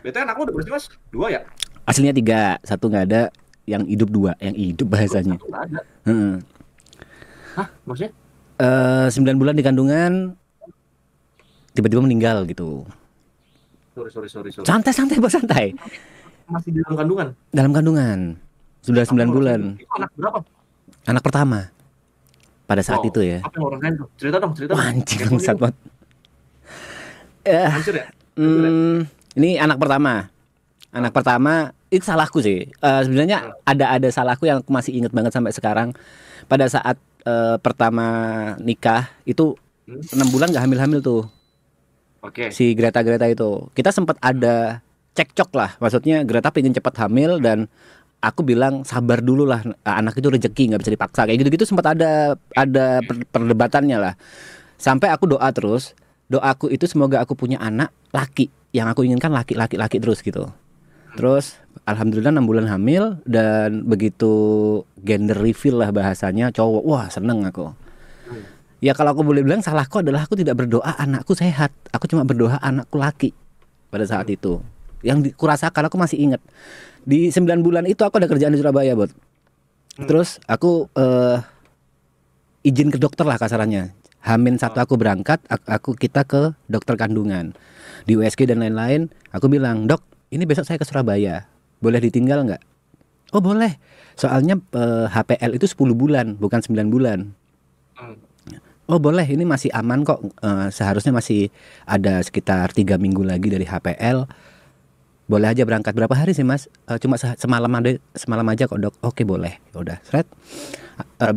Betul kan aku udah berarti mas 2 ya? Aslinya 3, satu nggak ada, yang hidup 2, yang hidup Oh, bahasanya. satu nggak ada. Heeh. Hah, maksudnya? 9 bulan di kandungan, tiba-tiba meninggal gitu. Sorry. Santai santai bos, santai. Masih di dalam kandungan. Dalam kandungan sudah Apa 9 yang bulan. ngerasain? Itu anak berapa? Anak pertama pada saat Wow, itu ya. apa yang ngerasain tuh? Cerita Wah, dong. anjing Kepo nih bangsat gua. banget. Eh, Hancur ya? Hancur ya? ini anak pertama. Anak Ah, pertama itu salahku sih. Sebenarnya ah, ada salahku yang aku masih inget banget sampai sekarang. Pada saat pertama nikah itu hmm, 6 bulan nggak hamil-hamil tuh oke. si Greta itu. Kita sempat ada cekcok lah. Maksudnya Greta pengen cepat hamil dan aku bilang sabar dulu lah, anak itu rezeki nggak bisa dipaksa kayak gitu-gitu, sempat ada perdebatannya lah. Sampai aku doa terus, doaku itu semoga aku punya anak laki, yang aku inginkan laki terus gitu. Hmm, Terus alhamdulillah 6 bulan hamil, dan begitu gender reveal lah bahasanya, cowok, wah seneng aku. hmm, Ya kalau aku boleh bilang salahku adalah aku tidak berdoa anakku sehat, aku cuma berdoa anakku laki pada saat hmm, itu. Yang kurasakan aku masih ingat, di 9 bulan itu aku ada kerjaan di Surabaya, Bot. hmm. Terus aku izin ke dokter lah kasarannya. Hamin satu Ah, aku berangkat, aku kita ke dokter kandungan di USG dan lain-lain. Aku bilang, dok, ini besok saya ke Surabaya, boleh ditinggal nggak? Oh boleh, soalnya HPL itu 10 bulan, bukan 9 bulan. hmm. Oh boleh, ini masih aman kok. Seharusnya masih ada sekitar 3 minggu lagi dari HPL. Boleh aja berangkat. Berapa hari sih mas? Cuma semalam aja kok dok. Oke boleh. Ya udah, seret.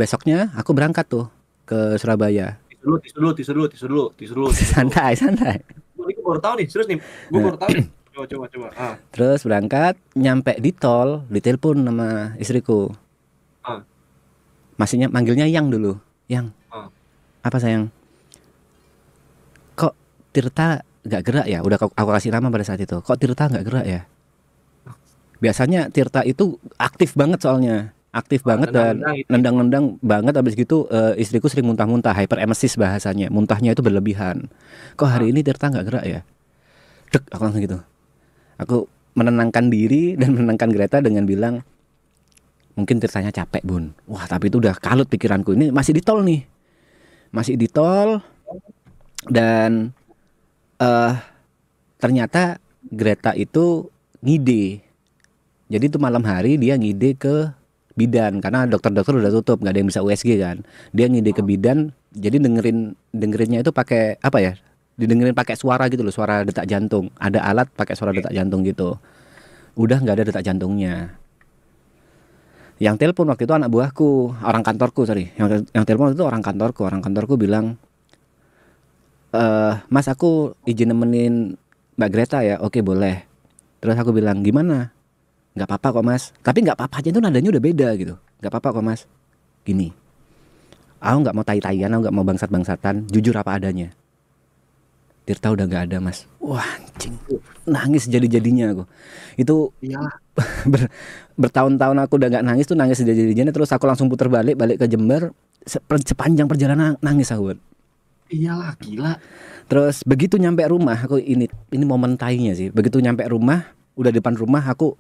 Besoknya aku berangkat tuh ke Surabaya. Tisu dulu. Santai, santai. Ini gue baru tahu nih, serius nih. Gue baru tahu nih. Coba. Ah, Terus berangkat, nyampe di tol, ditelepon sama istriku. ah, Masihnya manggilnya Yang dulu. Yang, ah. apa sayang? Kok Tirta nggak gerak ya? Udah aku kasih nama pada saat itu. Kok Tirta nggak gerak ya? Biasanya Tirta itu aktif banget soalnya. Aktif Ah, banget dan nendang-nendang itu. nendang-nendang banget. Habis gitu istriku sering muntah-muntah, hyperemesis bahasanya. Muntahnya itu berlebihan. Kok hari Ah, ini Tirta nggak gerak ya? Dek, aku langsung gitu. Aku menenangkan diri dan menenangkan Greta dengan bilang, mungkin Tirtanya capek bun. Wah tapi itu udah kalut pikiranku. Ini masih di tol nih. Masih di tol, dan eh ternyata Greta itu ngide. Jadi itu malam hari dia ngide ke bidan karena dokter-dokter udah tutup, nggak ada yang bisa USG kan. Dia ngide ke ah. bidan, jadi dengerinnya itu pakai apa ya? Didengerin pakai suara gitu loh, suara detak jantung. Ada alat pakai suara Oke. detak jantung gitu. Udah nggak ada detak jantungnya. Yang telepon waktu itu anak buahku, orang kantorku, sorry. Yang telepon waktu itu orang kantorku. Orang kantorku bilang, Mas aku izin nemenin Mbak Greta ya. Oke boleh. Terus aku bilang gimana? Nggak apa-apa kok mas. Tapi nggak apa-apa aja itu nadanya udah beda gitu. Nggak apa-apa kok mas. Gini, aku nggak mau tai-taian, aku nggak mau bangsat-bangsatan. Jujur apa adanya. Tirta udah nggak ada mas. Wah anjing, nangis jadi-jadinya aku. Itu Iyalah, ber- bertahun-tahun aku udah nggak nangis tuh, nangis jadi-jadinya. Terus aku langsung puter balik ke Jember. Sepanjang perjalanan nangis aku. iyalah, gila. Terus begitu nyampe rumah, aku ini momen tainya sih. Begitu nyampe rumah, udah di depan rumah, aku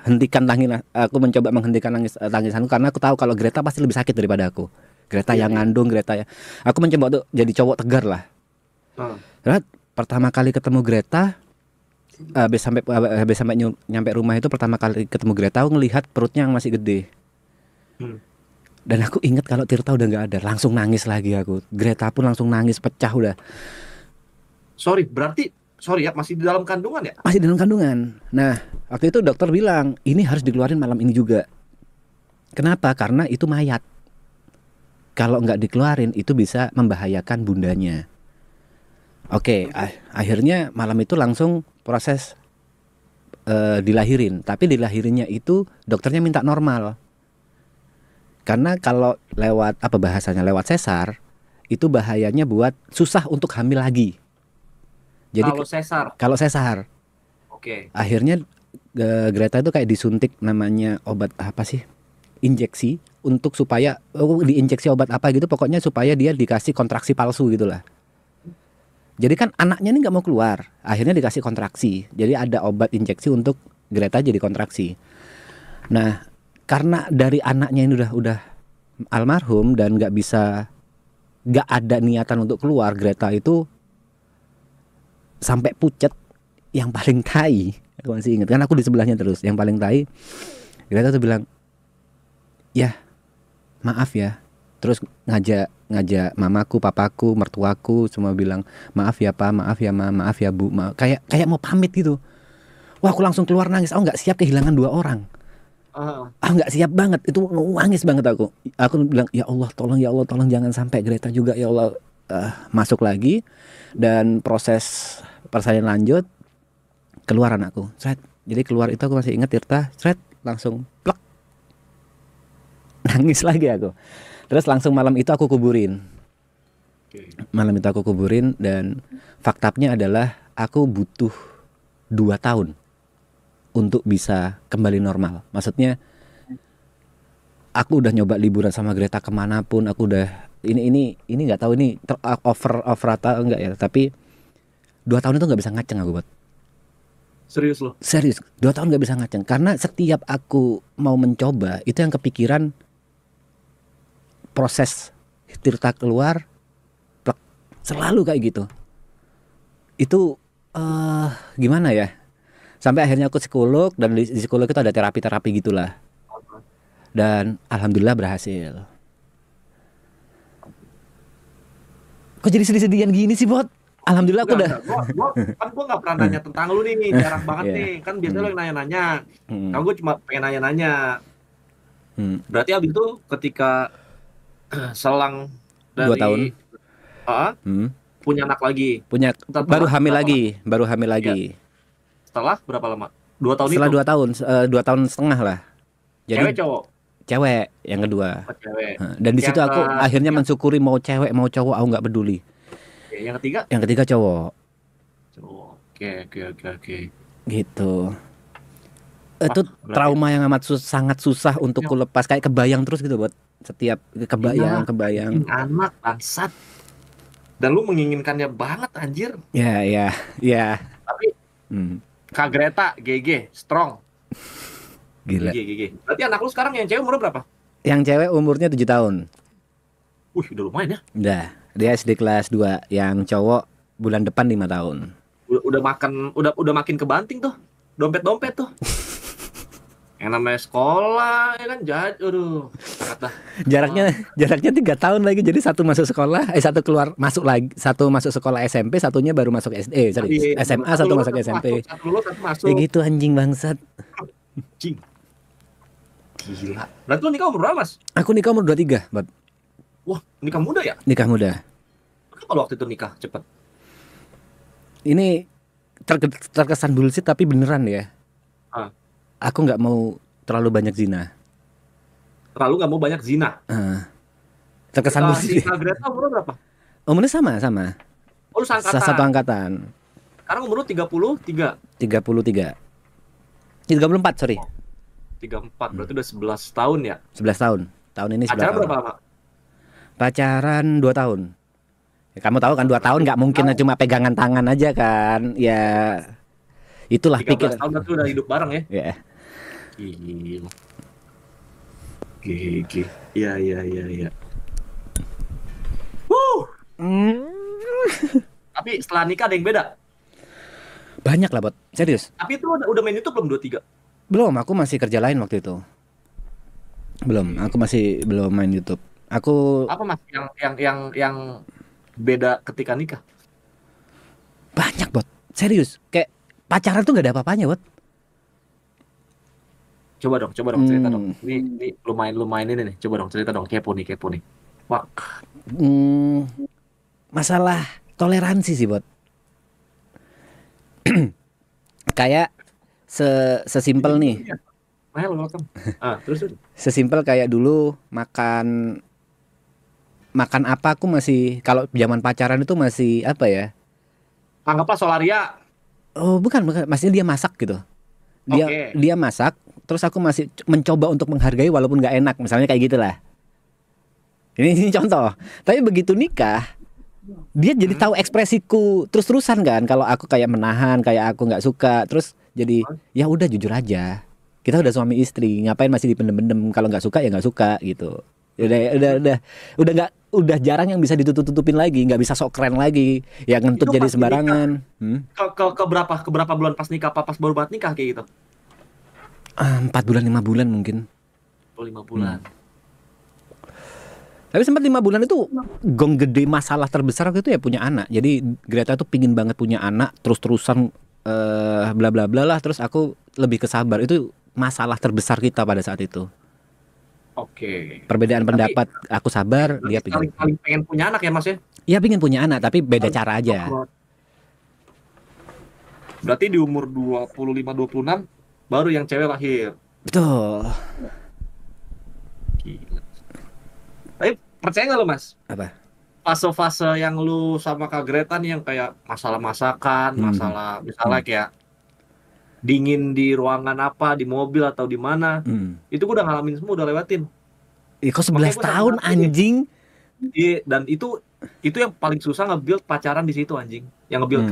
hentikan aku mencoba menghentikan tangisanku karena aku tahu kalau Greta pasti lebih sakit daripada aku. Greta Iya, yang iya. ngandung, Greta ya. Aku mencoba untuk jadi cowok tegar lah. Ah, Karena pertama kali ketemu Greta, habis sampai nyampe rumah itu pertama kali ketemu Greta, aku ngelihat perutnya yang masih gede. hmm. Dan aku ingat kalau Tirta udah nggak ada, langsung nangis lagi aku. Greta pun langsung nangis pecah udah. Sorry ya, masih di dalam kandungan ya? Masih dalam kandungan. Nah, waktu itu dokter bilang, ini harus dikeluarin malam ini juga. Kenapa? Karena itu mayat. Kalau nggak dikeluarin, itu bisa membahayakan bundanya. Oke, akhirnya malam itu langsung proses dilahirin. Tapi dilahirinnya itu dokternya minta normal. Karena kalau lewat apa bahasanya, lewat sesar, itu bahayanya buat susah untuk hamil lagi. Jadi Kalau sesar, kalau sesar, oke. akhirnya Greta itu kayak disuntik namanya obat apa sih? Injeksi untuk supaya diinjeksi obat apa gitu, pokoknya supaya dia dikasih kontraksi palsu gitulah. Jadi kan anaknya ini nggak mau keluar, akhirnya dikasih kontraksi. Jadi ada obat injeksi untuk Greta jadi kontraksi. Nah, karena dari anaknya ini udah almarhum dan nggak ada niatan untuk keluar, Greta itu sampai pucet. Yang paling tai, aku masih ingat kan aku di sebelahnya terus. Yang paling tai, Greta tuh bilang, ya maaf ya. Terus ngajak mamaku, papaku, mertuaku semua bilang maaf ya pak, maaf ya ma, maaf ya bu, maaf. Kayak mau pamit gitu. Wah aku langsung keluar nangis. Aku nggak siap kehilangan 2 orang. Aku nggak siap banget. Itu nangis banget aku. Aku bilang ya Allah tolong jangan sampai Greta juga ya Allah. Masuk lagi dan proses persalinan lanjut. Keluar anakku, Sret. Jadi keluar itu aku masih ingat Tirta, Sret, langsung plek. Nangis lagi aku. Terus langsung malam itu aku kuburin. Malam itu aku kuburin dan faktanya adalah aku butuh 2 tahun untuk bisa kembali normal. Maksudnya aku udah nyoba liburan sama Greta kemanapun, aku udah ini nggak tahu ini over atau enggak ya, tapi 2 tahun itu nggak bisa ngaceng aku buat. Serius loh? Serius, 2 tahun gak bisa ngaceng. Karena setiap aku mau mencoba, itu yang kepikiran proses Tirta keluar, plek, selalu kayak gitu. Itu gimana ya? Sampai akhirnya aku psikolog, dan di psikolog itu ada terapi-terapi gitulah. Dan alhamdulillah berhasil. Kok jadi sedih-sedihan gini sih, Bot? Alhamdulillah aku udah. Gue nggak pernah nanya tentang lu nih, jarang banget nih. Kan biasanya lu yang nanya-nanya. Kalau gue cuma pengen nanya-nanya. Berarti abis itu ketika selang dari 2 tahun, punya anak lagi. Baru hamil lagi. Setelah berapa lama? 2 tahun Setelah itu? 2 tahun, 2 tahun setengah lah. Jadi Cewek cowok? Cewek yang kedua. Cewek. Dan di situ aku akhirnya mensyukuri mau cewek mau cowok aku nggak peduli. Yang ketiga? Yang ketiga cowok. Oke. Gitu. Itu trauma yang amat sangat susah untuk ku lepas, kayak kebayang terus gitu buat setiap kebayang. Anak bangsat. Dan lu menginginkannya banget anjir. Ya. Tapi Kak Greta GG strong. Gila. GG. Berarti anak lu sekarang yang cewek umur berapa? Yang cewek umurnya 7 tahun. Wih, udah lumayan ya. Udah. Dia SD kelas 2, yang cowok bulan depan 5 tahun. Udah makin kebanting tuh. Dompet tuh. Yang namanya sekolah ya kan aduh. Kata. Jaraknya 3 tahun lagi. Jadi satu masuk sekolah, satu keluar masuk lagi, satu masuk sekolah SMP, satunya baru masuk SD. SMA, satu masuk SMP. Satu masuk. Ya gitu anjing bangsat. Anjing. Gila. Berarti lu nikah umur berapa, Mas? Aku nikah umur 23, Bab. Wah, nikah muda ya? Nikah muda. Kenapa waktu itu nikah cepet? Ini terkesan bullshit tapi beneran ya. Aku nggak mau terlalu banyak zina. Terlalu nggak mau banyak zina? Terkesan bullshit. Nikah Greta umur berapa? Umurnya sama. Oh, lu seangkatan? Satu angkatan. Sekarang umur lu 33? 34, sorry. 34, berarti udah 11 tahun ya? 11 tahun. Tahun ini 11 Pacaran tahun. berapa lama? Pacaran 2 tahun. Ya, kamu tahu kan 2 tahun nggak mungkin cuma pegangan tangan aja kan. Ya itulah 13 tahun berarti udah hidup bareng ya? Ya. Gila. Gigi. Iya. Tapi setelah nikah ada yang beda? Banyak lah, Bot. Serius. Tapi itu udah main YouTube belum 23? Belum, aku masih kerja lain waktu itu. Aku masih belum main YouTube. Apa Mas yang beda ketika nikah? Banyak, Bot. Serius. Kayak pacaran tuh gak ada apa-apanya, Bot. Coba dong cerita dong. Ini lumayan ini nih. Coba dong cerita dong, kepo nih. Wah. Masalah toleransi sih, Bot. Kayak sesimpel nih. Terus. Sesimpel kayak dulu makan apa aku masih, kalau zaman pacaran itu masih apa ya? Anggaplah Solaria. Oh, bukan, maksudnya dia masak gitu. Dia masak, terus aku masih mencoba untuk menghargai walaupun nggak enak, misalnya kayak gitulah. Ini contoh. Tapi begitu nikah, dia jadi tahu ekspresiku terus-terusan kan. Kalau aku kayak menahan, kayak aku nggak suka, terus jadi ya udah jujur aja. Kita udah suami istri, ngapain masih dipendem-pendem? Kalau nggak suka ya nggak suka gitu. Udah jarang yang bisa ditutup-tutupin lagi, nggak bisa sok keren lagi, yang ngentut Itu jadi pas nikah, sembarangan. ke berapa bulan pas nikah, apa pas baru banget nikah kayak gitu? 4 bulan 5 bulan mungkin. Oh, 5 bulan. Tapi sempat 5 bulan itu gong gede, masalah terbesar waktu itu ya punya anak. Jadi Greta tuh pingin banget punya anak, terus-terusan bla bla bla lah. Terus aku lebih ke sabar. Itu masalah terbesar kita pada saat itu. Oke. Perbedaan pendapat, aku sabar, dia paling pingin. pengen punya anak ya Mas ya? Iya pingin punya anak, tapi beda cara aja. Berarti di umur 25-26 baru yang cewek lahir. Betul. Gila. Tapi percaya nggak lo Mas? Apa? Fase-fase yang lu sama Kak Greta nih yang kayak masalah masakan, masalah misalnya kayak dingin di ruangan apa, di mobil atau di mana, itu gue udah ngalamin semua, udah lewatin. Kok 11 tahun anjing? Iya, dan itu yang paling susah nge-build pacaran di situ anjing. Yang nge-build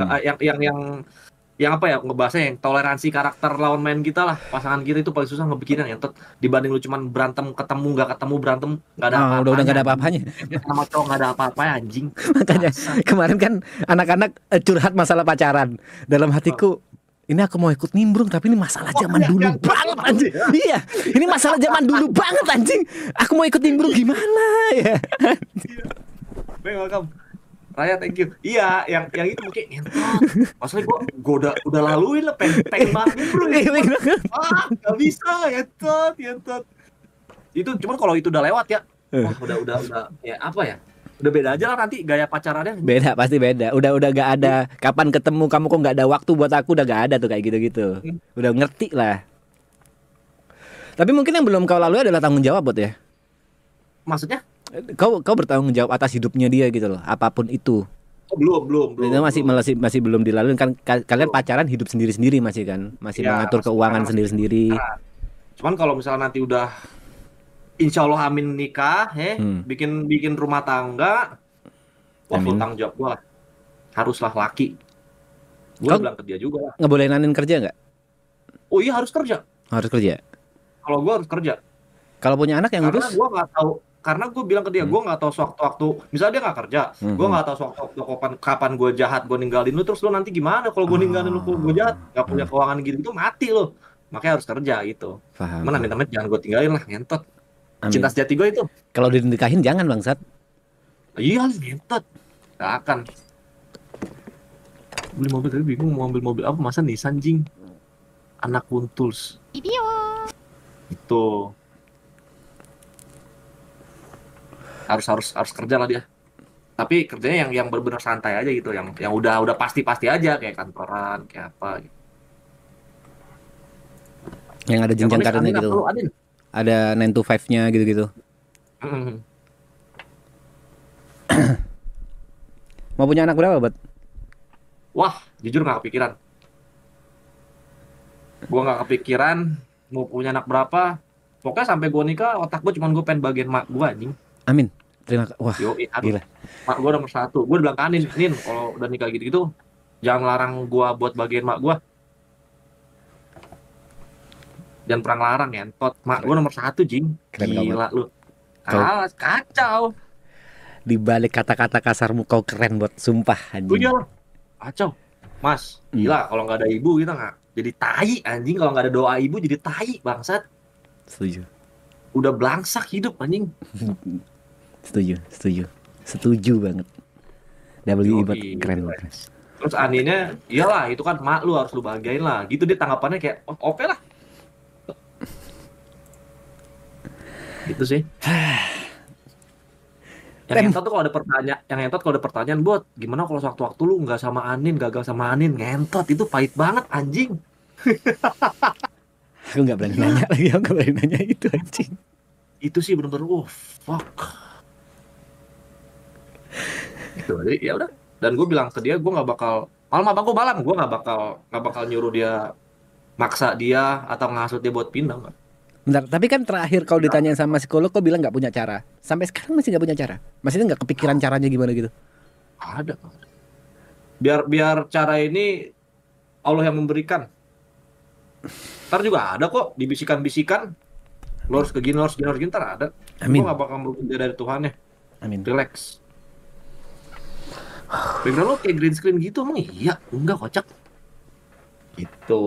yang apa ya, ngebahasnya yang toleransi karakter lawan main kita lah, pasangan kita itu paling susah ngebikinan ya. Dibanding lu cuman berantem nggak ketemu berantem nggak ada apa-apanya. Udah nggak ada apa-apanya. Sama cowok nggak ada apa-apanya anjing. Makanya kemarin kan anak-anak curhat masalah pacaran. Dalam hatiku, ini aku mau ikut nimbrung tapi ini masalah zaman dulu banget anjing. Iya, ini masalah zaman dulu banget anjing. Aku mau ikut nimbrung gimana ya? Welcome. Raya, thank you. Iya, yang itu mungkin ngentot. Maksudnya gua udah laluin lah, pengen banget nimbrung. Gak bisa, ngentot. Itu cuman kalau itu udah lewat ya. Wah, udah ya apa ya? Udah beda aja lah nanti gaya pacarannya. Beda, pasti beda. Udah gak ada kapan ketemu, kamu kok gak ada waktu buat aku, udah gak ada tuh kayak gitu-gitu. Udah ngerti lah. Tapi mungkin yang belum kau lalui adalah tanggung jawab buat ya. Maksudnya? Kau bertanggung jawab atas hidupnya dia gitu loh, apapun itu. Belum. Itu masih belum dilalui kan. Kalian pacaran hidup sendiri-sendiri masih kan, masih ya, mengatur keuangan sendiri-sendiri. Cuman kalau misalnya nanti udah insya Allah amin nikah, bikin rumah tangga, wah full tanggung jawab gue lah. Haruslah laki. Gue bilang ke dia juga lah. Ngebolehin Anin kerja nggak? Oh iya harus kerja. Harus kerja. Kalau gue harus kerja. Kalau punya anak yang ngurus? Karena gue nggak tahu. Karena gue bilang ke dia, gue nggak tahu sewaktu-waktu, misalnya dia nggak kerja, gue nggak tahu sewaktu-waktu kapan gue jahat, gue ninggalin lu, terus lu nanti gimana kalau gue ninggalin lu, gue jahat, nggak punya keuangan gitu, itu mati lo. Makanya harus kerja gitu. Paham. Mana amit-amit jangan gue tinggalin lah, ngentot. Cinta sejati gue itu. Kalau dinikahin jangan bangsat. Iya, ngentot. Gak akan. Beli mobil tadi bingung mau ambil mobil apa, masa Nissan jing. Anak Kuntuls. Itu. Harus kerja lah dia. Tapi kerjanya yang benar-benar santai aja gitu, yang udah pasti aja kayak kantoran, kayak apa gitu. Yang ada jenjang karirnya gitu. Ada 9 to 5-nya gitu-gitu. Mau punya anak berapa, Bot? Wah, jujur nggak kepikiran. Gua nggak kepikiran mau punya anak berapa. Pokoknya sampai gua nikah, otak gua cuma gue pengen bagian mak gua anjing. Amin. Terima kasih. Wah, gila. Mak gue nomor 1. Gue udah bilang ke Nin, kalau udah nikah gitu-gitu, jangan larang gue buat bagian mak gue. Jangan pernah larang ya, entot. Mak gue nomor 1, jing. Gila lu. Kacau. Di balik kata-kata kasarmu kau keren buat sumpah anjing. Iya. Kacau. Mas, gila kalau nggak ada ibu kita nggak jadi tai anjing. Kalau nggak ada doa ibu jadi tai bangsat. Setuju. Udah belangsak hidup anjing. Setuju banget. Buat keren banget. Terus Aninnya, iyalah itu kan mak lu harus lu bahagiain lah. Gitu dia tanggapannya kayak oke lah. Gitu sih. Yang entot tuh kalau ada pertanyaan, buat gimana kalau sewaktu-waktu lu nggak sama Anin, gagal sama Anin, ngentot itu pahit banget anjing. Aku nggak berani nanya lagi, aku nggak berani nanya itu anjing. Itu sih bener-bener, fuck. Gitu, jadi ya udah. Dan gue bilang ke dia, gue nggak bakal gue nggak bakal nyuruh dia, maksa dia atau ngasut dia buat pindah nggak. Bentar, tapi kan terakhir kau ditanya sama psikolog, kau bilang nggak punya cara. Sampai sekarang masih nggak punya cara. Masih nggak kepikiran caranya gimana gitu? Ada. Biar cara ini Allah yang memberikan. Ntar juga ada kok dibisikan-bisikan. Lo harus begini, lo harus gini, ntar ada. Amin. Gue gak bakal berubah dari Tuhan ya. Amin. Relax. Background lo kayak green screen gitu emang iya? Enggak, kocak. Gitu.